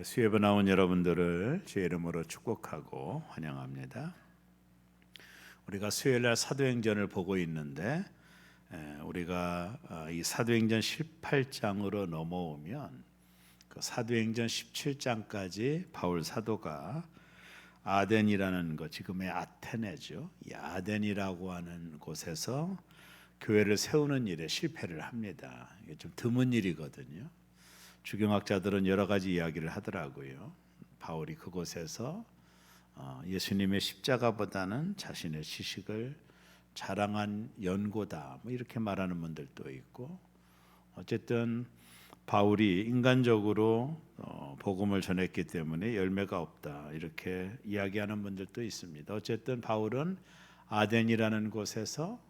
수협에 나온 여러분들을 주의 이름으로 축복하고 환영합니다. 우리가 수요일날 사도행전을 보고 있는데 우리가 이 사도행전 18장으로 넘어오면 그 사도행전 17장까지 바울 사도가 아덴이라는 것, 지금의 아테네죠. 이 아덴이라고 하는 곳에서 교회를 세우는 일에 실패를 합니다. 이게 좀 드문 일이거든요. 주경학자들은 여러 가지 이야기를 하더라고요. 바울이 그곳에서 예수님의 십자가보다는 자신의 지식을 자랑한 연고다, 뭐 이렇게 말하는 분들도 있고, 어쨌든 바울이 인간적으로 복음을 전했기 때문에 열매가 없다, 이렇게 이야기하는 분들도 있습니다. 어쨌든 바울은 아덴이라는 곳에서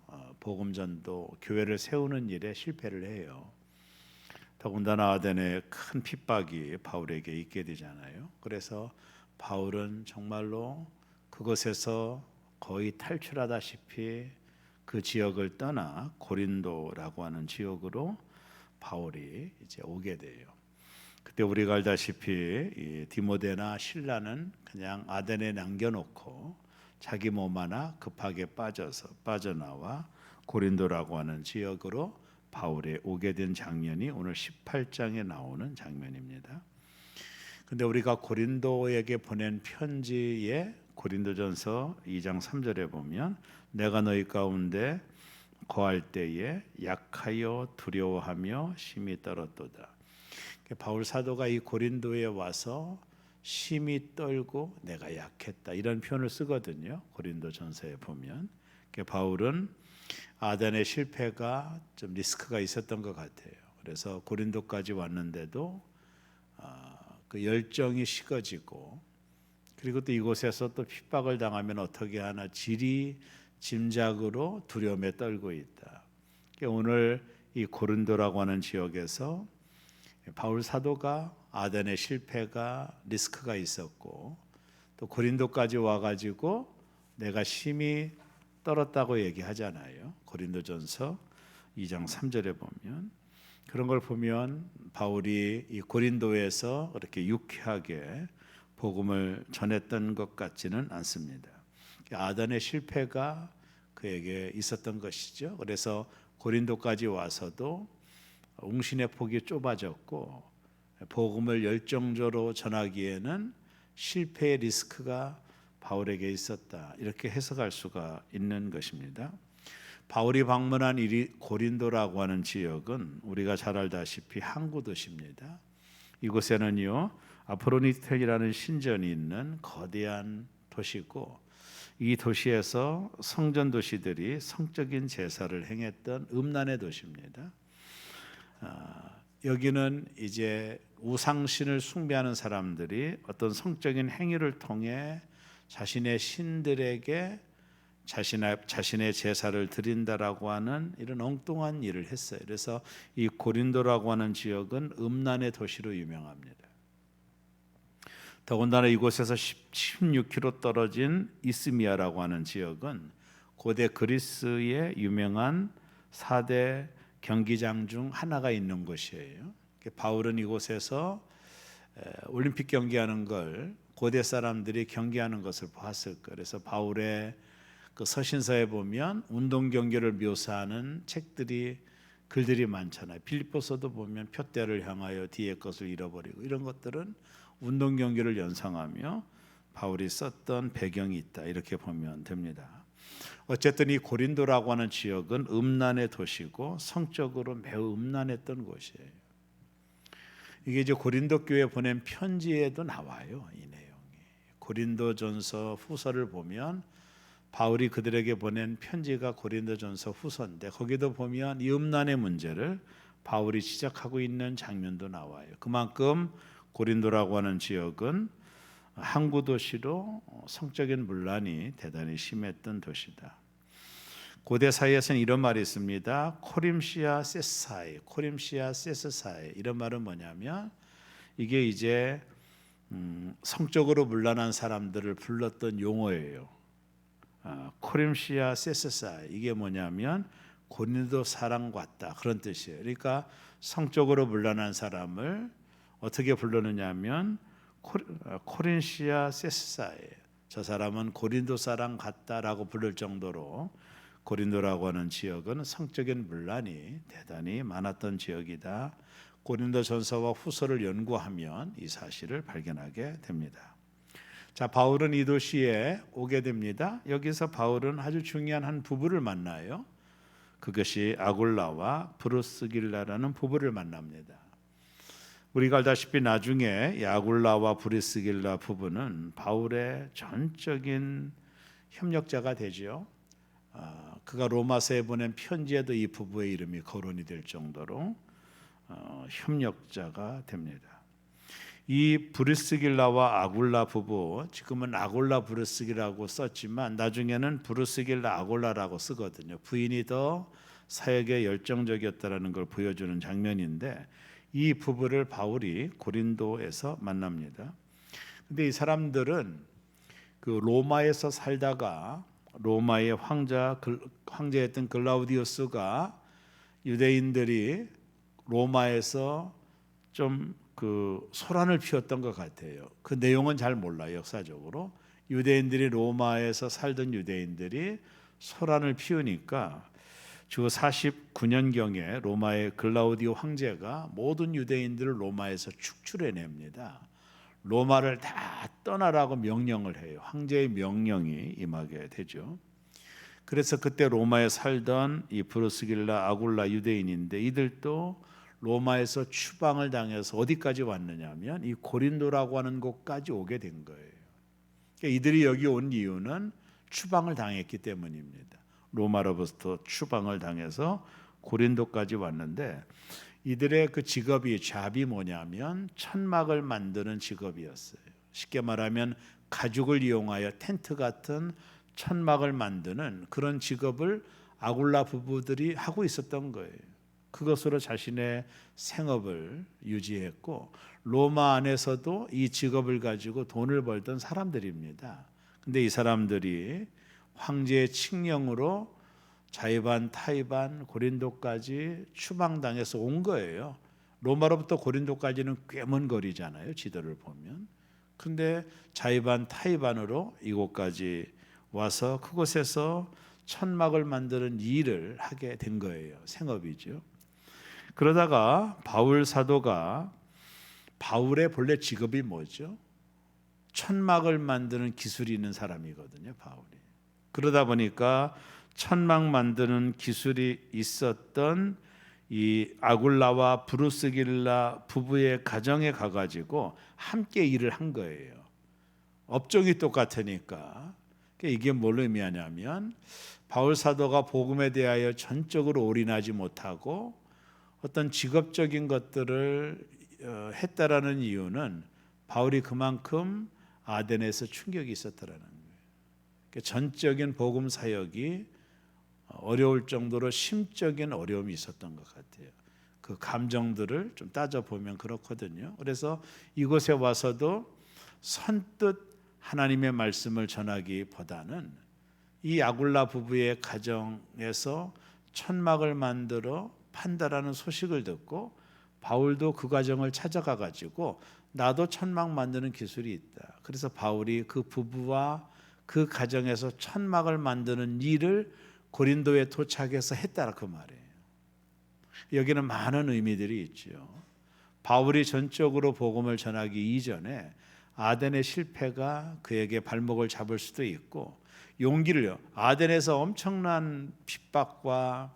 복음 전도, 교회를 세우는 일에 실패를 해요. 더군다나 아덴에 큰 핍박이 바울에게 있게 되잖아요. 그래서 바울은 정말로 그곳에서 거의 탈출하다시피 그 지역을 떠나 고린도라고 하는 지역으로 바울이 이제 오게 돼요. 그때 우리가 알다시피 이 디모데나 실라는 그냥 아덴에 남겨놓고 자기 몸 하나 급하게 빠져나와 고린도라고 하는 지역으로 바울이 오게 된 장면이 오늘 18장에 나오는 장면입니다. 근데 우리가 고린도에게 보낸 편지에 고린도전서 2장 3절에 보면 내가 너희 가운데 거할 때에 약하여 두려워하며 심히 떨었도다. 바울 사도가 이 고린도에 와서 심히 떨고 내가 약했다, 이런 표현을 쓰거든요. 고린도전서에 보면 바울은 아덴의 실패가 좀 리스크가 있었던 것 같아요. 그래서 고린도까지 왔는데도 그 열정이 식어지고, 그리고 또 이곳에서 또 핍박을 당하면 어떻게 하나 짐작으로 두려움에 떨고 있다. 오늘 이 고린도라고 하는 지역에서 바울 사도가 아덴의 실패가 리스크가 있었고, 또 고린도까지 와가지고 내가 심히 떨었다고 얘기하잖아요. 고린도전서 2장 3절에 보면, 그런 걸 보면 바울이 이 고린도에서 그렇게 유쾌하게 복음을 전했던 것 같지는 않습니다. 아덴의 실패가 그에게 있었던 것이죠. 그래서 고린도까지 와서도 웅신의 폭이 좁아졌고, 복음을 열정적으로 전하기에는 실패의 리스크가 바울에게 있었다, 이렇게 해석할 수가 있는 것입니다. 바울이 방문한 이 고린도라고 하는 지역은 우리가 잘 알다시피 항구 도시입니다. 이곳에는요 아프로디테라는 신전이 있는 거대한 도시고, 이 도시에서 성전 도시들이 성적인 제사를 행했던 음란의 도시입니다. 여기는 이제 우상신을 숭배하는 사람들이 어떤 성적인 행위를 통해 자신의 신들에게 자신의 제사를 드린다라고 하는 이런 엉뚱한 일을 했어요. 그래서 이 고린도라고 하는 지역은 음란의 도시로 유명합니다. 더군다나 이곳에서 16km 떨어진 이스미아라고 하는 지역은 고대 그리스의 유명한 4대 경기장 중 하나가 있는 곳이에요. 바울은 이곳에서 올림픽 경기하는 걸 고대 사람들이 경기하는 것을 봤을 거예요. 그래서 바울의 그 서신서에 보면 운동 경기를 묘사하는 글들이 많잖아요. 빌립보서도 보면 표대를 향하여 뒤의 것을 잃어버리고, 이런 것들은 운동 경기를 연상하며 바울이 썼던 배경이 있다, 이렇게 보면 됩니다. 어쨌든 이 고린도라고 하는 지역은 음란의 도시고 성적으로 매우 음란했던 곳이에요. 이게 이제 고린도 교회에 보낸 편지에도 나와요, 이 내용이. 고린도전서 후서를 보면 바울이 그들에게 보낸 편지가 고린도전서 후서인데, 거기도 보면 이 음란의 문제를 바울이 지적하고 있는 장면도 나와요. 그만큼 고린도라고 하는 지역은 항구 도시로 성적인 문란이 대단히 심했던 도시다. 고대 사이에서는 이런 말이 있습니다. 코림시아 세사이, 코림시아 세스사이. 이런 말은 뭐냐면 이게 이제 성적으로 문란한 사람들을 불렀던 용어예요. 코림시아 세스사이, 이게 뭐냐면 고린도 사람 같다, 그런 뜻이에요. 그러니까 성적으로 문란한 사람을 어떻게 부르느냐 하면 코린시아 세스사예요. 저 사람은 고린도 사람 같다라고 부를 정도로 고린도라고 하는 지역은 성적인 분란이 대단히 많았던 지역이다. 고린도전서와 후서를 연구하면 이 사실을 발견하게 됩니다. 자, 바울은 이 도시에 오게 됩니다. 여기서 바울은 아주 중요한 한 부부를 만나요. 그것이 아굴라와 브루스길라라는 부부를 만납니다. 우리가 알다시피 나중에 이 아굴라와 브루스길라 부부는 바울의 전적인 협력자가 되죠. 그가 로마서에 보낸 편지에도 이 부부의 이름이 거론이 될 정도로 협력자가 됩니다. 이 브루스길라와 아굴라 부부, 지금은 아굴라 브루스길라라고 썼지만 나중에는 브루스길라 아굴라라고 쓰거든요. 부인이 더 사역에 열정적이었다라는 걸 보여주는 장면인데 이 부부를 바울이 고린도에서 만납니다. 근데 이 사람들은 그 로마에서 살다가 로마의 황제였던 글라우디우스가 유대인들이 로마에서 좀 그 소란을 피웠던 것 같아요. 그 내용은 잘 몰라요, 역사적으로. 유대인들이 로마에서 살던 유대인들이 소란을 피우니까 주 49년경에 로마의 글라우디오 황제가 모든 유대인들을 로마에서 축출해냅니다. 로마를 다 떠나라고 명령을 해요. 황제의 명령이 임하게 되죠. 그래서 그때 로마에 살던 이 브루스길라 아굴라 유대인인데 이들도 로마에서 추방을 당해서 어디까지 왔느냐면 이 고린도라고 하는 곳까지 오게 된 거예요. 그러니까 이들이 여기 온 이유는 추방을 당했기 때문입니다. 로마로부터 추방을 당해서 고린도까지 왔는데 이들의 그 직업이 잡이 뭐냐면 천막을 만드는 직업이었어요. 쉽게 말하면 가죽을 이용하여 텐트 같은 천막을 만드는 그런 직업을 아굴라 부부들이 하고 있었던 거예요. 그것으로 자신의 생업을 유지했고 로마 안에서도 이 직업을 가지고 돈을 벌던 사람들입니다. 근데 이 사람들이 황제의 칙령으로 자이반 타이반 고린도까지 추방당해서 온 거예요. 로마로부터 고린도까지는 꽤 먼 거리잖아요, 지도를 보면. 근데 자이반 타이반으로 이곳까지 와서 그곳에서 천막을 만드는 일을 하게 된 거예요. 생업이죠. 그러다가 바울 사도가 바울의 본래 직업이 뭐죠? 천막을 만드는 기술이 있는 사람이거든요, 바울이. 그러다 보니까 천막 만드는 기술이 있었던 이 아굴라와 브루스길라 부부의 가정에 가가지고 함께 일을 한 거예요. 업종이 똑같으니까. 이게 뭘 의미하냐면 바울 사도가 복음에 대하여 전적으로 올인하지 못하고 어떤 직업적인 것들을 했다라는 이유는 바울이 그만큼 아덴에서 충격이 있었다라는 거예요. 전적인 복음 사역이 어려울 정도로 심적인 어려움이 있었던 것 같아요. 그 감정들을 좀 따져보면 그렇거든요. 그래서 이곳에 와서도 선뜻 하나님의 말씀을 전하기보다는 이 아굴라 부부의 가정에서 천막을 만들어 판다라는 소식을 듣고 바울도 그 가정을 찾아가 가지고 나도 천막 만드는 기술이 있다. 그래서 바울이 그 부부와 그 가정에서 천막을 만드는 일을 고린도에 도착해서 했다라 그 말이에요. 여기는 많은 의미들이 있죠. 바울이 전적으로 복음을 전하기 이전에 아덴의 실패가 그에게 발목을 잡을 수도 있고 용기를요. 아덴에서 엄청난 핍박과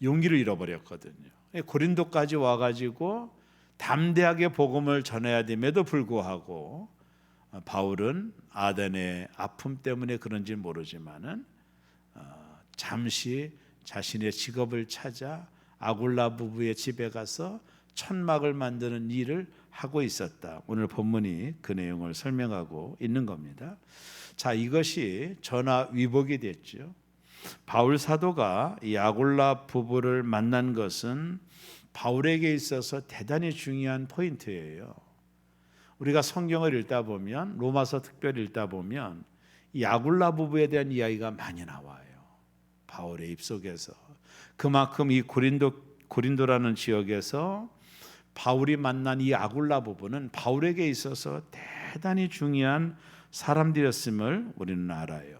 용기를 잃어버렸거든요. 고린도까지 와가지고 담대하게 복음을 전해야 됨에도 불구하고 바울은 아덴의 아픔 때문에 그런지 모르지만은 잠시 자신의 직업을 찾아 아굴라 부부의 집에 가서 천막을 만드는 일을 하고 있었다. 오늘 본문이 그 내용을 설명하고 있는 겁니다. 자, 이것이 전화위복이 됐죠. 바울 사도가 이 아굴라 부부를 만난 것은 바울에게 있어서 대단히 중요한 포인트예요. 우리가 성경을 읽다 보면 로마서 특별히 읽다 보면 이 아굴라 부부에 대한 이야기가 많이 나와요. 바울의 입속에서 그만큼 이 고린도라는 지역에서 바울이 만난 이 아굴라 부부는 바울에게 있어서 대단히 중요한 사람들이었음을 우리는 알아요.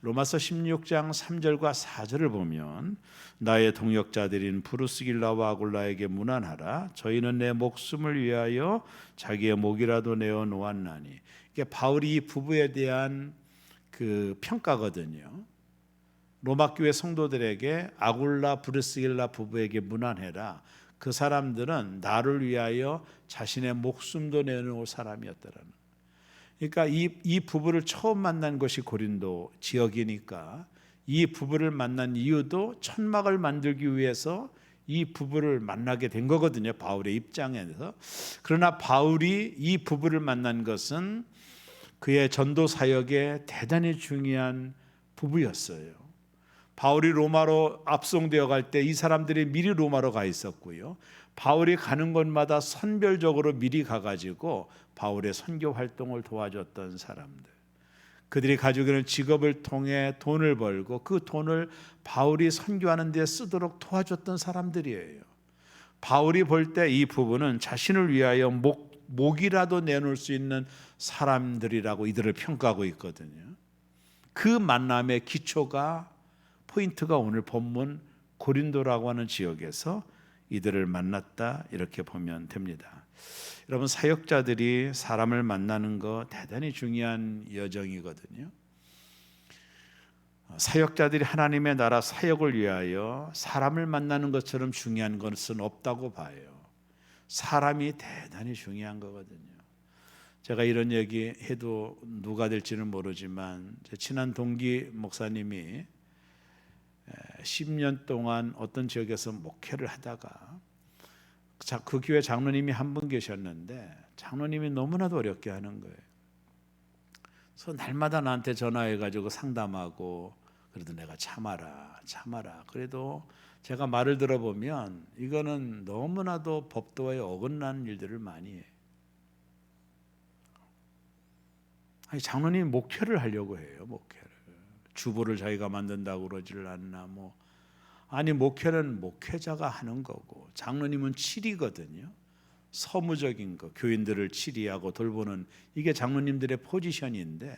로마서 16장 3절과 4절을 보면 나의 동역자들인 브루스길라와 아굴라에게 문안하라. 저희는 내 목숨을 위하여 자기의 목이라도 내어 놓았나니. 이게 바울이 이 부부에 대한 그 평가거든요. 로마 교회 성도들에게 아굴라 브루스길라 부부에게 문안해라. 그 사람들은 나를 위하여 자신의 목숨도 내놓을 사람이었더라는. 그러니까 이 부부를 처음 만난 것이 고린도 지역이니까 이 부부를 만난 이유도 천막을 만들기 위해서 이 부부를 만나게 된 거거든요. 바울의 입장에서. 그러나 바울이 이 부부를 만난 것은 그의 전도 사역에 대단히 중요한 부부였어요. 바울이 로마로 압송되어 갈 때 이 사람들이 미리 로마로 가 있었고요. 바울이 가는 곳마다 선별적으로 미리 가가지고 바울의 선교 활동을 도와줬던 사람들. 그들이 가지고 있는 직업을 통해 돈을 벌고 그 돈을 바울이 선교하는 데 쓰도록 도와줬던 사람들이에요. 바울이 볼 때 이 부부는 자신을 위하여 목이라도 내놓을 수 있는 사람들이라고 이들을 평가하고 있거든요. 그 만남의 기초가 포인트가 오늘 본문 고린도라고 하는 지역에서 이들을 만났다 이렇게 보면 됩니다. 여러분 사역자들이 사람을 만나는 거 대단히 중요한 여정이거든요. 사역자들이 하나님의 나라 사역을 위하여 사람을 만나는 것처럼 중요한 것은 없다고 봐요. 사람이 대단히 중요한 거거든요. 제가 이런 얘기 해도 누가 될지는 모르지만 제 친한 동기 목사님이 10년 동안 어떤 지역에서 목회를 하다가 그 교회 장로님이 한 분 계셨는데 장로님이 너무나도 어렵게 하는 거예요. 그래서 날마다 나한테 전화해가지고 상담하고 그래도 내가 참아라. 그래도 제가 말을 들어보면 이거는 너무나도 법도에 어긋나는 일들을 많이 해요. 아니, 장로님이 목회를 하려고 해요. 목회를. 주보를 자기가 만든다고 그러지를 않나 뭐. 아니 목회는 목회자가 하는 거고 장로님은 치리거든요. 서무적인 거, 교인들을 치리하고 돌보는 이게 장로님들의 포지션인데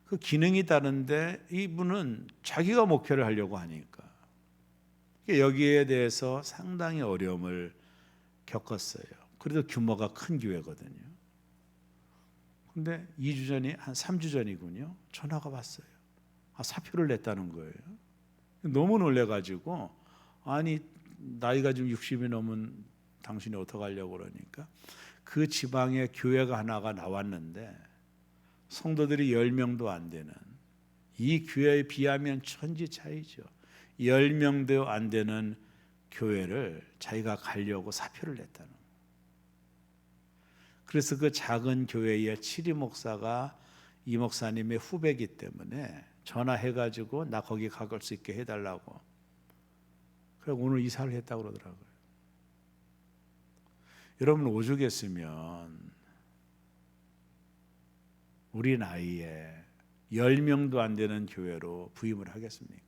그 기능이 다른데 이분은 자기가 목회를 하려고 하니까 여기에 대해서 상당히 어려움을 겪었어요. 그래도 규모가 큰 교회거든요. 근데 2주 전이 한 3주 전이군요. 전화가 왔어요. 사표를 냈다는 거예요. 너무 놀래가지고 아니 나이가 지금 60이 넘은 당신이 어떡하려고 그러니까 그 지방에 교회가 하나가 나왔는데 성도들이 10명도 안 되는 이 교회에 비하면 천지 차이죠. 10명도 안 되는 교회를 자기가 가려고 사표를 냈다는 거예요. 그래서 그 작은 교회의 치리 목사가 이 목사님의 후배이기 때문에 전화해가지고 나 거기 갈 수 있게 해달라고. 그래서 오늘 이사를 했다고 그러더라고요. 여러분 오죽했으면 우리 나이에 10명도 안 되는 교회로 부임을 하겠습니까?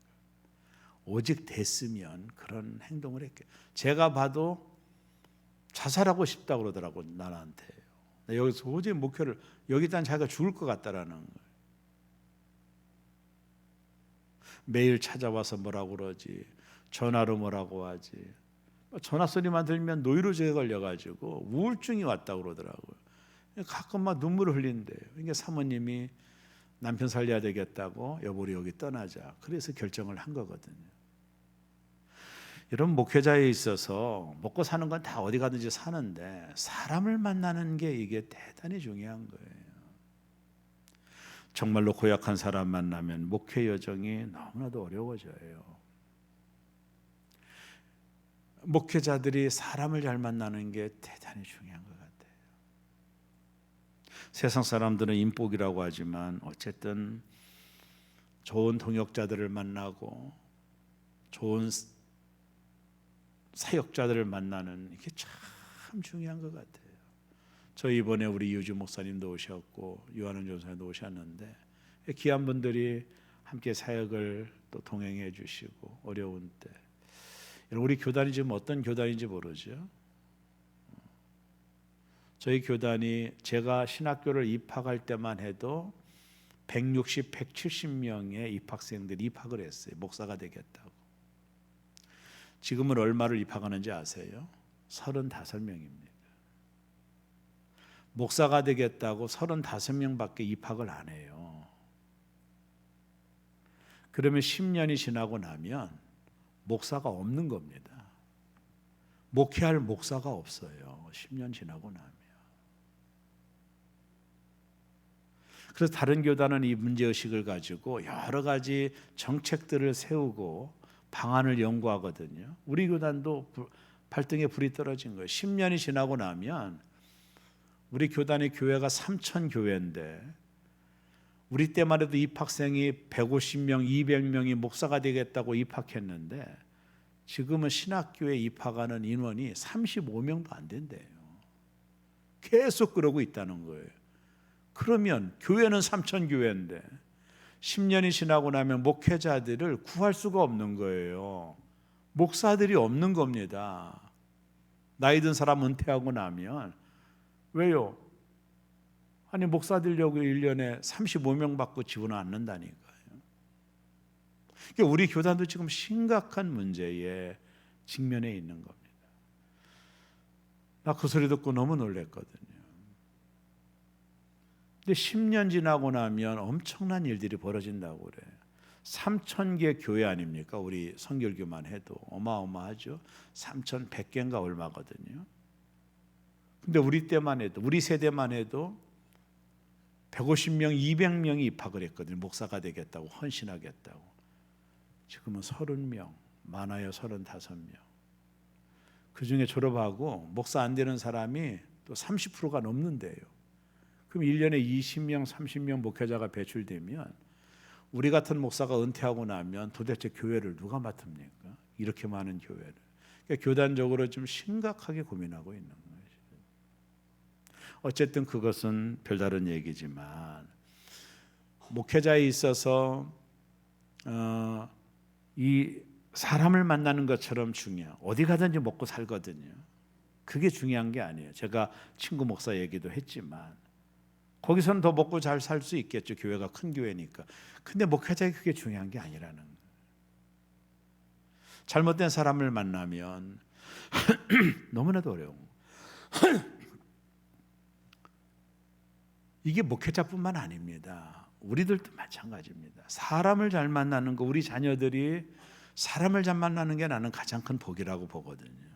오직 됐으면 그런 행동을 했겠죠. 제가 봐도 자살하고 싶다고 그러더라고요. 나한테. 여기서 도저히 목회를 여기다 자기가 죽을 것 같다라는 거예요. 매일 찾아와서 뭐라고 그러지, 전화로 뭐라고 하지. 전화 소리만 들면 노이로제에 걸려가지고 우울증이 왔다고 그러더라고요. 가끔 막 눈물을 흘린대요. 그러니까 사모님이 남편 살려야 되겠다고 여보 우리 여기 떠나자. 그래서 결정을 한 거거든요. 여러분 목회자에 있어서 먹고 사는 건 다 어디 가든지 사는데 사람을 만나는 게 이게 대단히 중요한 거예요. 정말로 고약한 사람 만나면 목회 여정이 너무나도 어려워져요. 목회자들이 사람을 잘 만나는 게 대단히 중요한 것 같아요. 세상 사람들은 인복이라고 하지만 어쨌든 좋은 동역자들을 만나고 좋은 사역자들을 만나는 이게 참 중요한 것 같아요. 저 이번에 우리 유주 목사님도 오셨고 요한은 전사님도 오셨는데 귀한 분들이 함께 사역을 또 동행해 주시고 어려운 때 우리 교단이 지금 어떤 교단인지 모르죠. 저희 교단이 제가 신학교를 입학할 때만 해도 160, 170명의 입학생들이 입학을 했어요. 목사가 되겠다고. 지금은 얼마를 입학하는지 아세요? 35명입니다. 목사가 되겠다고 35명밖에 입학을 안 해요. 그러면 10년이 지나고 나면 목사가 없는 겁니다. 목회할 목사가 없어요. 10년 지나고 나면. 그래서 다른 교단은 이 문제의식을 가지고 여러 가지 정책들을 세우고 방안을 연구하거든요. 우리 교단도 발등에 불이 떨어진 거예요. 10년이 지나고 나면 우리 교단의 교회가 3,000교회인데 우리 때만 해도 입학생이 150명, 200명이 목사가 되겠다고 입학했는데 지금은 신학교에 입학하는 인원이 35명도 안 된대요. 계속 그러고 있다는 거예요. 그러면 교회는 3,000교회인데 10년이 지나고 나면 목회자들을 구할 수가 없는 거예요. 목사들이 없는 겁니다. 나이 든 사람 은퇴하고 나면. 왜요? 아니 목사 되려고 1년에 35명 받고 지원을 않는다니까요. 그러니까 우리 교단도 지금 심각한 문제에 직면해 있는 겁니다. 나 그 소리 듣고 너무 놀랐거든요. 근데 10년 지나고 나면 엄청난 일들이 벌어진다고 그래요. 3,000개 교회 아닙니까? 우리 성결교만 해도 어마어마하죠. 3,100개인가 얼마거든요. 근데 우리 때만 해도, 우리 세대만 해도 150명, 200명이 입학을 했거든요. 목사가 되겠다고, 헌신하겠다고. 지금은 30명, 많아요 35명. 그 중에 졸업하고 목사 안 되는 사람이 또 30%가 넘는데요. 그럼 1년에 20명, 30명 목회자가 배출되면 우리 같은 목사가 은퇴하고 나면 도대체 교회를 누가 맡습니까? 이렇게 많은 교회를. 그러니까 교단적으로 좀 심각하게 고민하고 있는 거예요. 어쨌든 그것은 별다른 얘기지만 목회자에 있어서 이 사람을 만나는 것처럼 중요해요. 어디 가든지 먹고 살거든요. 그게 중요한 게 아니에요. 제가 친구 목사 얘기도 했지만 거기서는 더 먹고 잘 살 수 있겠죠. 교회가 큰 교회니까. 근데 목회자가 그게 중요한 게 아니라는 거예요. 잘못된 사람을 만나면 너무나도 어려운 거예요. 이게 목회자뿐만 아닙니다. 우리들도 마찬가지입니다. 사람을 잘 만나는 거, 우리 자녀들이 사람을 잘 만나는 게 나는 가장 큰 복이라고 보거든요.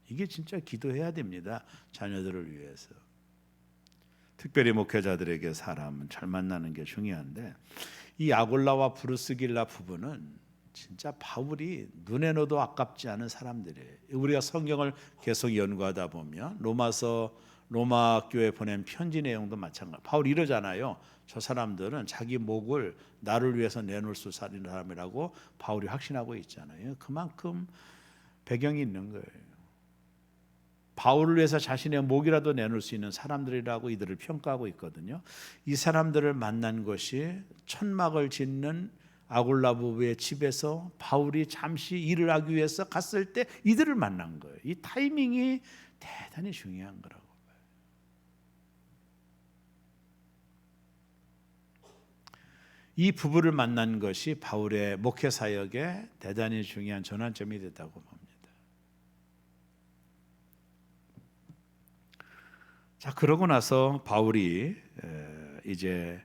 이게 진짜 기도해야 됩니다. 자녀들을 위해서. 특별히 목회자들에게 사람은 잘 만나는 게 중요한데 이 아골라와 프르스길라 부부는 진짜 바울이 눈에 넣어도 아깝지 않은 사람들이에요. 우리가 성경을 계속 연구하다 보면 로마 교회에 보낸 편지 내용도 마찬가지. 바울이 이러잖아요. 저 사람들은 자기 목을 나를 위해서 내놓을 수 있는 사람이라고 바울이 확신하고 있잖아요. 그만큼 배경이 있는 거예요. 바울을 위해서 자신의 목이라도 내놓을 수 있는 사람들이라고 이들을 평가하고 있거든요. 이 사람들을 만난 것이 천막을 짓는 아골라 부부의 집에서 바울이 잠시 일을 하기 위해서 갔을 때 이들을 만난 거예요. 이 타이밍이 대단히 중요한 거라고. 이 부부를 만난 것이 바울의 목회 사역에 대단히 중요한 전환점이 됐다고 봅니다. 자, 그러고 나서 바울이 이제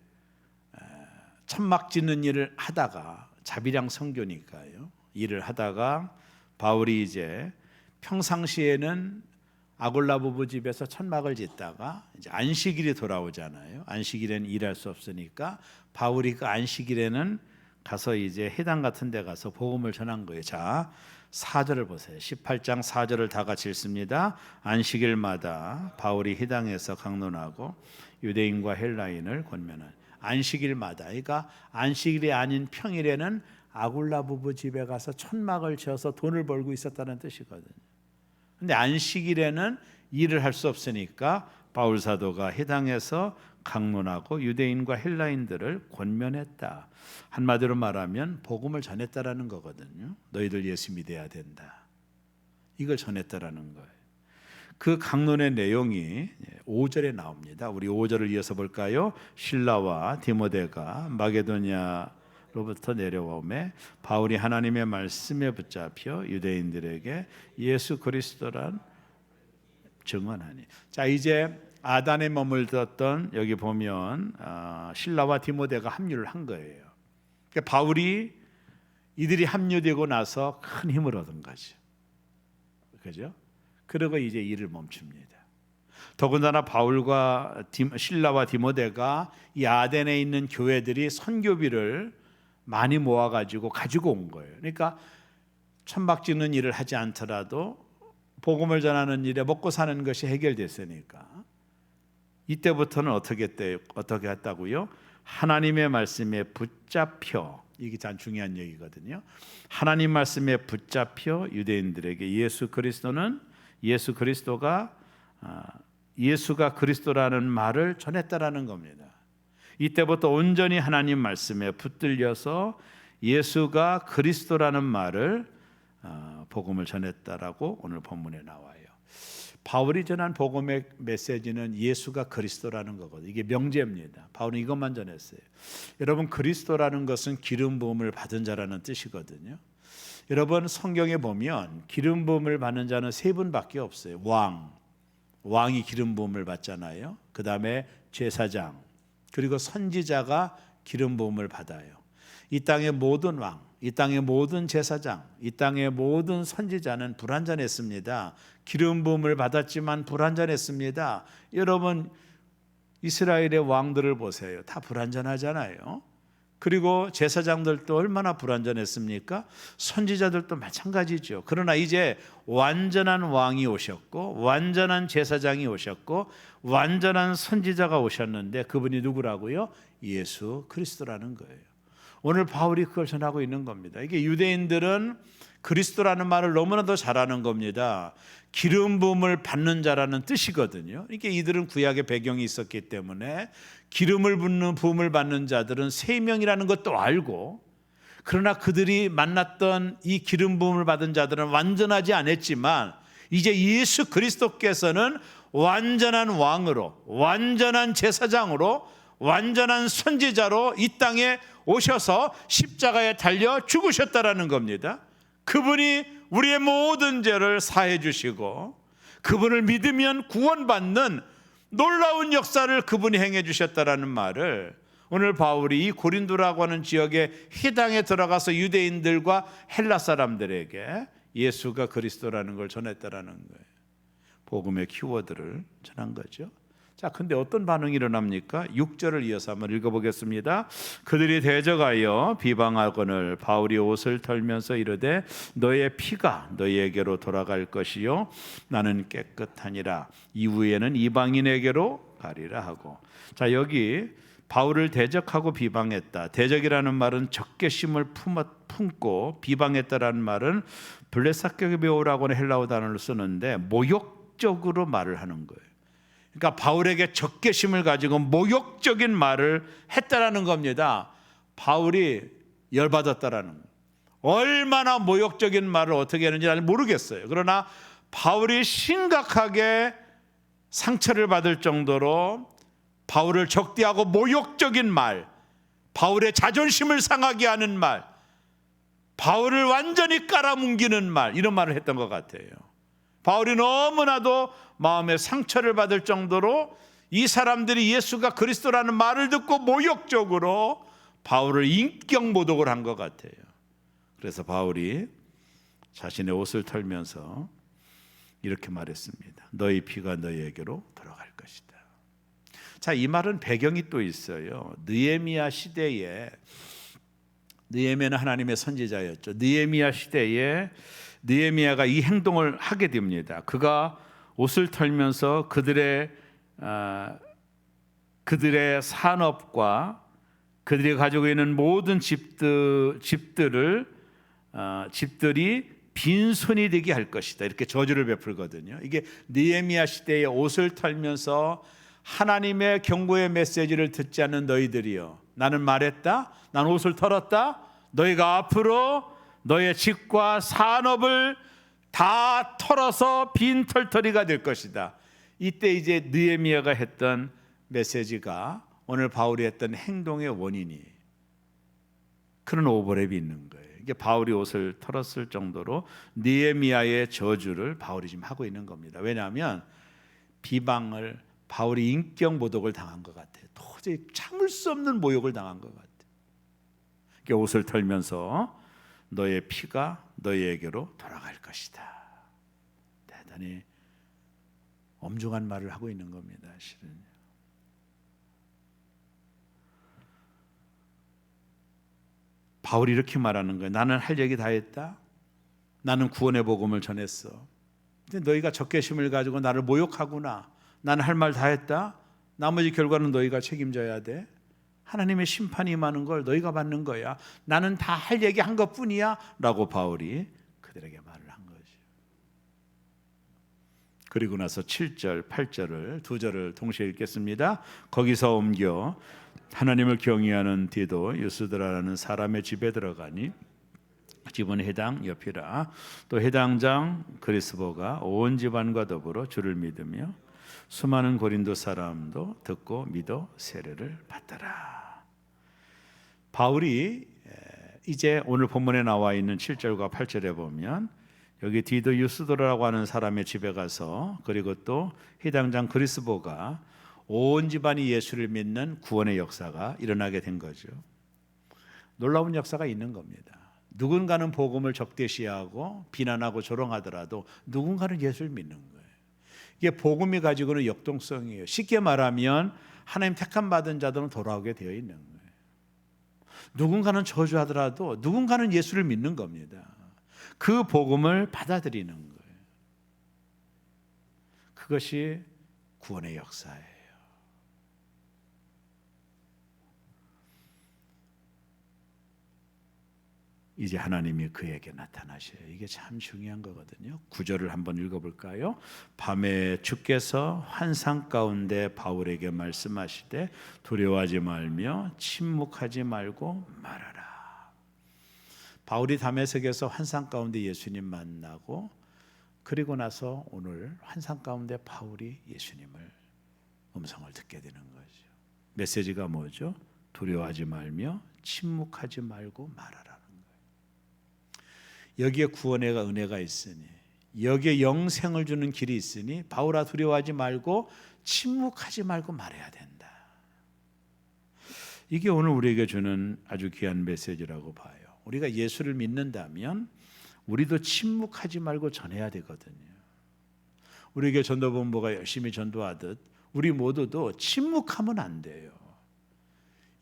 천막 짓는 일을 하다가 자비량 선교니까요. 일을 하다가 바울이 이제 평상시에는 아골라 부부 집에서 천막을 짓다가 이제 안식일이 돌아오잖아요. 안식일에는 일할 수 없으니까 바울이 그 안식일에는 가서 이제 회당 같은 데 가서 복음을 전한 거예요. 자, 4절을 보세요. 18장 4절을 다 같이 읽습니다. 안식일마다 바울이 회당에서 강론하고 유대인과 헬라인을 권면한. 안식일마다, 그러니까 안식일이 아닌 평일에는 아골라 부부 집에 가서 천막을 지어서 돈을 벌고 있었다는 뜻이거든요. 근데 안식일에는 일을 할 수 없으니까 바울 사도가 회당에서 강론하고 유대인과 헬라인들을 권면했다. 한마디로 말하면 복음을 전했다라는 거거든요. 너희들 예수 믿어야 된다. 이걸 전했다라는 거예요. 그 강론의 내용이 5절에 나옵니다. 우리 5절을 이어서 볼까요? 신라와 디모데가 마게도냐로부터 내려오매 바울이 하나님의 말씀에 붙잡혀 유대인들에게 예수 그리스도란 증언하니. 자, 이제 아단에 머물렀던 여기 보면 신라와 디모데가 합류를 한 거예요. 그러니까 바울이 이들이 합류되고 나서 큰 힘을 얻은 거죠. 그죠? 그리고 이제 일을 멈춥니다. 더군다나 바울과 신라와 디모데가 이 아덴에 있는 교회들이 선교비를 많이 모아가지고 가지고 온 거예요. 그러니까 천박짓는 일을 하지 않더라도 복음을 전하는 일에 먹고 사는 것이 해결됐으니까 이때부터는 어떻게 했다고요? 하나님의 말씀에 붙잡혀, 이게 참 중요한 얘기거든요. 하나님 말씀에 붙잡혀 유대인들에게 예수가 그리스도라는 말을 전했다라는 겁니다. 이때부터 온전히 하나님 말씀에 붙들려서 예수가 그리스도라는 말을 복음을 전했다라고 오늘 본문에 나와요. 바울이 전한 복음의 메시지는 예수가 그리스도라는 거거든요. 이게 명제입니다. 바울은 이것만 전했어요. 여러분, 그리스도라는 것은 기름 부음을 받은 자라는 뜻이거든요. 여러분, 성경에 보면 기름 부음을 받는 자는 세 분밖에 없어요. 왕이 기름 부음을 받잖아요. 그 다음에 제사장, 그리고 선지자가 기름 부음을 받아요. 이 땅의 모든 왕, 이 땅의 모든 제사장, 이 땅의 모든 선지자는 불완전했습니다. 기름 부음을 받았지만 불완전했습니다. 여러분, 이스라엘의 왕들을 보세요. 다 불완전하잖아요. 그리고 제사장들도 얼마나 불완전했습니까? 선지자들도 마찬가지죠. 그러나 이제 완전한 왕이 오셨고 완전한 제사장이 오셨고 완전한 선지자가 오셨는데 그분이 누구라고요? 예수 그리스도라는 거예요. 오늘 바울이 그걸 전하고 있는 겁니다. 이게 유대인들은 그리스도라는 말을 너무나도 잘하는 겁니다. 기름 부음을 받는 자라는 뜻이거든요. 이게 이들은 구약의 배경이 있었기 때문에 기름을 붓는 부음을 받는 자들은 세 명이라는 것도 알고, 그러나 그들이 만났던 이 기름 부음을 받은 자들은 완전하지 않았지만 이제 예수 그리스도께서는 완전한 왕으로, 완전한 제사장으로, 완전한 선지자로 이 땅에 오셔서 십자가에 달려 죽으셨다라는 겁니다. 그분이 우리의 모든 죄를 사해 주시고 그분을 믿으면 구원받는 놀라운 역사를 그분이 행해 주셨다라는 말을 오늘 바울이 이 고린도라고 하는 지역의 회당에 들어가서 유대인들과 헬라 사람들에게 예수가 그리스도라는 걸 전했다라는 거예요. 복음의 키워드를 전한 거죠. 자, 근데 어떤 반응이 일어납니까? 6절을 이어서 한번 읽어보겠습니다. 그들이 대적하여 비방하거늘 바울이 옷을 털면서 이르되 너의 피가 너희에게로 돌아갈 것이요 나는 깨끗하니라. 이후에는 이방인에게로 가리라 하고. 자, 여기 바울을 대적하고 비방했다. 대적이라는 말은 적개심을 품고 비방했다라는 말은 블레사케베오라고 하는 헬라어 단어를 쓰는데 모욕적으로 말을 하는 거예요. 그러니까 바울에게 적개심을 가지고 모욕적인 말을 했다라는 겁니다. 바울이 열받았다라는 거예요. 얼마나 모욕적인 말을 어떻게 했는지 잘 모르겠어요. 그러나 바울이 심각하게 상처를 받을 정도로 바울을 적대하고 모욕적인 말, 바울의 자존심을 상하게 하는 말, 바울을 완전히 깔아뭉개는 말, 이런 말을 했던 것 같아요. 바울이 너무나도 마음에 상처를 받을 정도로 이 사람들이 예수가 그리스도라는 말을 듣고 모욕적으로 바울을 인격모독을 한 것 같아요. 그래서 바울이 자신의 옷을 털면서 이렇게 말했습니다. 너희 피가 너희에게로 돌아갈 것이다. 자, 이 말은 배경이 또 있어요. 느헤미야 시대에, 느헤미야는 하나님의 선지자였죠. 느헤미야 시대에 느헤미야가 이 행동을 하게 됩니다. 그가 옷을 털면서 그들의 산업과 그들이 가지고 있는 모든 집들이 빈손이 되게 할 것이다. 이렇게 저주를 베풀거든요. 이게 느헤미야 시대에 옷을 털면서 하나님의 경고의 메시지를 듣지 않는 너희들이여, 나는 말했다, 난 옷을 털었다, 너희가 앞으로 너의 집과 산업을 다 털어서 빈 털터리가 될 것이다. 이때 이제 느헤미야가 했던 메시지가 오늘 바울이 했던 행동의 원인이 그런 오버랩이 있는 거예요. 이게 바울이 옷을 털었을 정도로 느헤미야의 저주를 바울이 지금 하고 있는 겁니다. 왜냐하면 비방을 바울이 인격 모독을 당한 것 같아요. 도저히 참을 수 없는 모욕을 당한 것 같아요. 옷을 털면서 너의 피가 너희에게로 돌아갈 것이다. 대단히 엄중한 말을 하고 있는 겁니다. 실은 바울이 이렇게 말하는 거예요. 나는 할 얘기 다 했다. 나는 구원의 복음을 전했어. 근데 너희가 적개심을 가지고 나를 모욕하구나. 나는 할 말 다 했다. 나머지 결과는 너희가 책임져야 돼. 하나님의 심판이 임하는 걸 너희가 받는 거야. 나는 다 할 얘기 한 것뿐이야 라고 바울이 그들에게 말을 한 거죠. 그리고 나서 7절, 8절을 두 절을 동시에 읽겠습니다. 거기서 옮겨 하나님을 경외하는 디도 유스드라라는 사람의 집에 들어가니 집은 해당 옆이라. 또 해당장 그리스보가 온 집안과 더불어 주를 믿으며 수많은 고린도 사람도 듣고 믿어 세례를 받더라. 바울이 이제 오늘 본문에 나와 있는 7절과 8절에 보면 여기 디도 유스도라고 하는 사람의 집에 가서 그리고 또 해당장 그리스보가 온 집안이 예수를 믿는 구원의 역사가 일어나게 된 거죠. 놀라운 역사가 있는 겁니다. 누군가는 복음을 적대시하고 비난하고 조롱하더라도 누군가는 예수를 믿는 거예요. 이게 복음이 가지고는 역동성이에요. 쉽게 말하면 하나님 택함 받은 자들은 돌아오게 되어 있는 거예요. 누군가는 저주하더라도 누군가는 예수를 믿는 겁니다. 그 복음을 받아들이는 거예요. 그것이 구원의 역사예요. 이제 하나님이 그에게 나타나셔요. 이게 참 중요한 거거든요. 9절을 한번 읽어볼까요? 밤에 주께서 환상 가운데 바울에게 말씀하시되 두려워하지 말며 침묵하지 말고 말하라. 바울이 다메섹에서 환상 가운데 예수님 만나고 그리고 나서 오늘 환상 가운데 바울이 예수님을 음성을 듣게 되는 거죠. 메시지가 뭐죠? 두려워하지 말며 침묵하지 말고 말하라. 여기에 구원의 은혜가 있으니 여기에 영생을 주는 길이 있으니 바울아 두려워하지 말고 침묵하지 말고 말해야 된다. 이게 오늘 우리에게 주는 아주 귀한 메시지라고 봐요. 우리가 예수를 믿는다면 우리도 침묵하지 말고 전해야 되거든요. 우리에게 전도본부가 열심히 전도하듯 우리 모두도 침묵하면 안 돼요.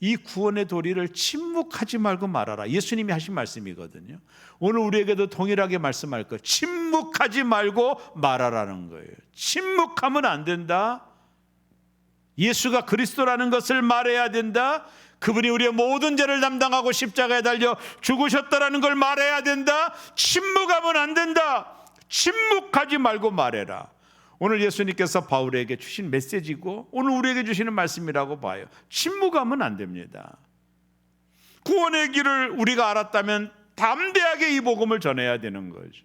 이 구원의 도리를 침묵하지 말고 말하라. 예수님이 하신 말씀이거든요. 오늘 우리에게도 동일하게 말씀할 거예요. 침묵하지 말고 말하라는 거예요. 침묵하면 안 된다. 예수가 그리스도라는 것을 말해야 된다. 그분이 우리의 모든 죄를 담당하고 십자가에 달려 죽으셨다라는 걸 말해야 된다. 침묵하면 안 된다. 침묵하지 말고 말해라. 오늘 예수님께서 바울에게 주신 메시지고 오늘 우리에게 주시는 말씀이라고 봐요. 침묵하면 안 됩니다. 구원의 길을 우리가 알았다면 담대하게 이 복음을 전해야 되는 거죠.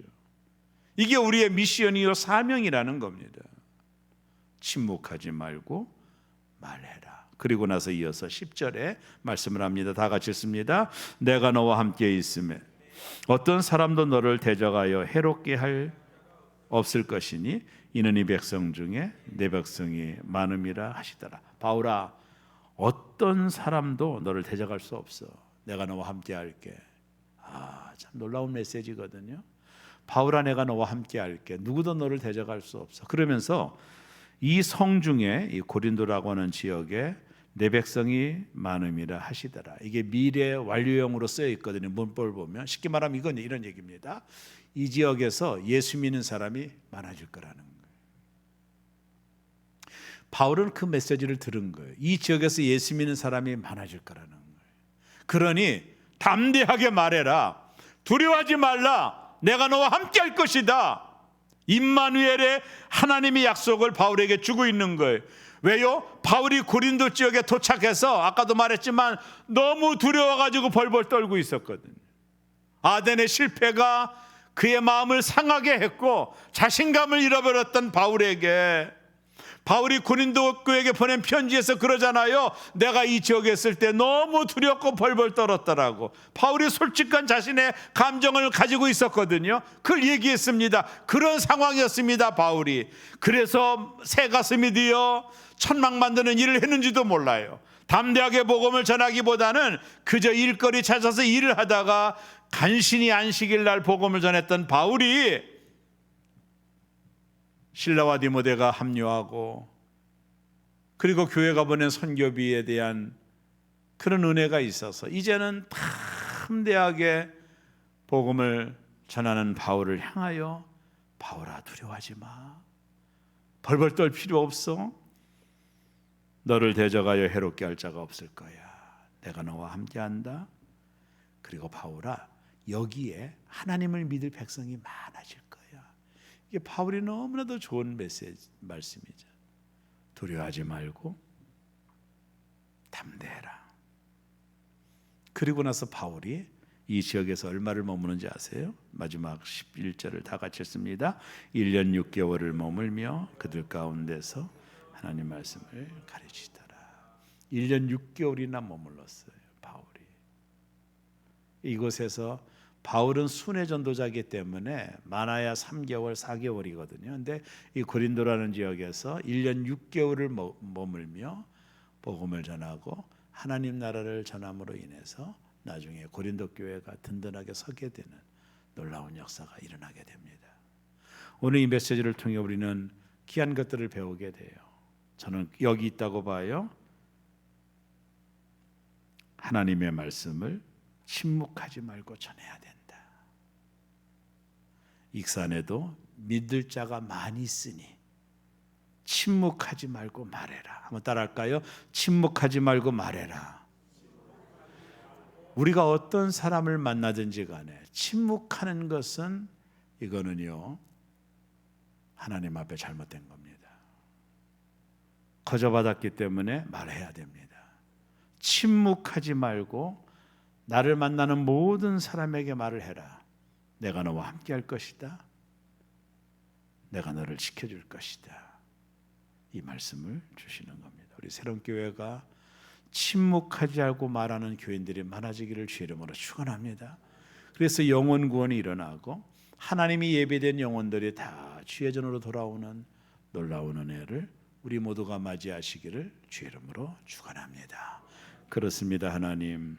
이게 우리의 미션이요 사명이라는 겁니다. 침묵하지 말고 말해라. 그리고 나서 이어서 10절에 말씀을 합니다. 다 같이 읽습니다. 내가 너와 함께 있음에 어떤 사람도 너를 대적하여 해롭게 할 없을 것이니 이는 이 백성 중에 내 백성이 많음이라 하시더라. 바울아, 어떤 사람도 너를 대적할 수 없어. 내가 너와 함께 할게. 참 놀라운 메시지거든요. 바울아, 내가 너와 함께 할게. 누구도 너를 대적할 수 없어. 그러면서 이 성 중에 이 고린도라고 하는 지역에 내 백성이 많음이라 하시더라. 이게 미래 완료형으로 쓰여 있거든요. 문법을 보면 쉽게 말하면 이건 이런 얘기입니다. 이 지역에서 예수 믿는 사람이 많아질 거라는 거예요. 바울은 그 메시지를 들은 거예요. 이 지역에서 예수 믿는 사람이 많아질 거라는 거예요. 그러니 담대하게 말해라. 두려워하지 말라. 내가 너와 함께 할 것이다. 임마누엘의 하나님의 약속을 바울에게 주고 있는 거예요. 왜요? 바울이 고린도 지역에 도착해서 아까도 말했지만 너무 두려워가지고 벌벌 떨고 있었거든요. 아덴의 실패가 그의 마음을 상하게 했고 자신감을 잃어버렸던 바울에게, 바울이 고린도 교회에게 보낸 편지에서 그러잖아요. 내가 이 지역에 있을 때 너무 두렵고 벌벌 떨었더라고. 바울이 솔직한 자신의 감정을 가지고 있었거든요. 그걸 얘기했습니다. 그런 상황이었습니다, 바울이. 그래서 새 가슴이 되어 천막 만드는 일을 했는지도 몰라요. 담대하게 복음을 전하기보다는 그저 일거리 찾아서 일을 하다가 간신히 안식일 날 복음을 전했던 바울이 실라와 디모데가 합류하고, 그리고 교회가 보낸 선교비에 대한 그런 은혜가 있어서 이제는 담대하게 복음을 전하는 바울을 향하여, 바울아 두려워하지 마, 벌벌 떨 필요 없어, 너를 대적하여 해롭게 할 자가 없을 거야, 내가 너와 함께한다. 그리고 바울아, 여기에 하나님을 믿을 백성이 많아질 거야. 이게 바울이 너무나도 좋은 말씀이죠. 두려워하지 말고 담대해라. 그리고 나서 바울이 이 지역에서 얼마를 머무는지 아세요? 마지막 11절을 다 같이 읽습니다. 1년 6개월을 머물며 그들 가운데서 하나님 말씀을 가르치더라. 1년 6개월이나 머물렀어요, 바울이. 이곳에서 바울은 순회 전도자이기 때문에 많아야 3개월, 4개월이거든요. 근데 이 고린도라는 지역에서 1년 6개월을 머물며 복음을 전하고 하나님 나라를 전함으로 인해서 나중에 고린도 교회가 든든하게 서게 되는 놀라운 역사가 일어나게 됩니다. 오늘 이 메시지를 통해 우리는 귀한 것들을 배우게 돼요. 저는 여기 있다고 봐요. 하나님의 말씀을 침묵하지 말고 전해야 된다. 익산에도 믿을 자가 많이 있으니 침묵하지 말고 말해라. 한번 따라할까요? 침묵하지 말고 말해라. 우리가 어떤 사람을 만나든지 간에 침묵하는 것은, 이거는요, 하나님 앞에 잘못된 겁니다. 거저받았기 때문에 말해야 됩니다. 침묵하지 말고 나를 만나는 모든 사람에게 말을 해라. 내가 너와 함께 할 것이다. 내가 너를 지켜줄 것이다. 이 말씀을 주시는 겁니다. 우리 새로운 교회가 침묵하지 않고 말하는 교인들이 많아지기를 주의 이름으로 축원합니다. 그래서 영혼 구원이 일어나고 하나님이 예배된 영혼들이 다 주의 전으로 돌아오는 놀라운 은혜를 우리 모두가 맞이하시기를 주의 이름으로 축원합니다. 그렇습니다. 하나님,